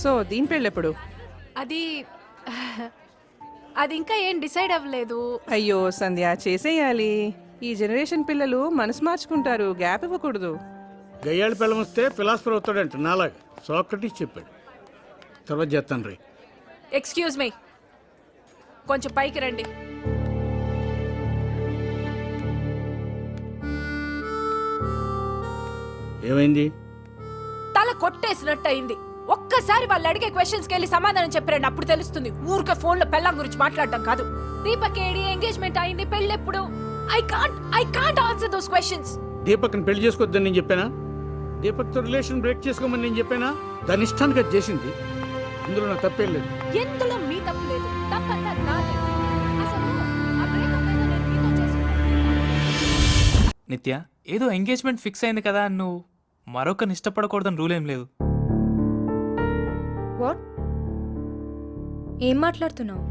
So దీని పెళ్ళెప్పుడు? అది అది ఇంకా ఏం డిసైడ్ అవ్వలేదు. అయ్యో సంధ్య, చేసేయాలి. ఈ జనరేషన్ పిల్లలు మనసు మార్చుకుంటారు, గ్యాప్ ఇవ్వకూడదు. గయ్యాళి పిల్లం వస్తే ఫిలాసఫర్ అవుతాడంట నాలాగా. సోక్రటీస్ చెప్పాడు. తర్వాత చేస్తాను రే. ఎక్స్క్యూజ్ మీ, కొంచెం పైకి రండి. ఏమైంది? తల కొట్టేసినట్టు అయింది. ఒక్కసారి వాళ్ళు అడిగే క్వశ్చన్స్కి వెళ్ళి సమాధానం చెప్పరండి, అప్పుడు తెలుస్తుంది. ఊరికే ఫోన్లో పెళ్ళం గురించి మాట్లాడటం కాదు. దీపక్ ఏడి, ఎంగేజ్మెంట్ అయింది, పెళ్ళెప్పుడు? I can't answer those questions. దీపక్ని పెళ్లి చేసుకోవద్దని నేను చెప్పానా? దీపక్తో రిలేషన్ బ్రేక్ చేసుకోమని నేను చెప్పానా? దాని ఇష్టానికి అది చేసింది. ఇందులో నా తప్పేం లేదు. ఎందులో మీ తప్పు లేదు, తప్పంతా నాదే. అసలు ఆ breakup ఏదో నేను మీతో చేసుకున్నాను. నిత్య, ఏదో ఎంగేజ్మెంట్ ఫిక్స్ అయింది కదా, నువ్వు మరొకరిని ఇష్టపడకూడదని రూల్ ఏం లేదు. వాట్? ఏం మాట్లాడుతున్నావు?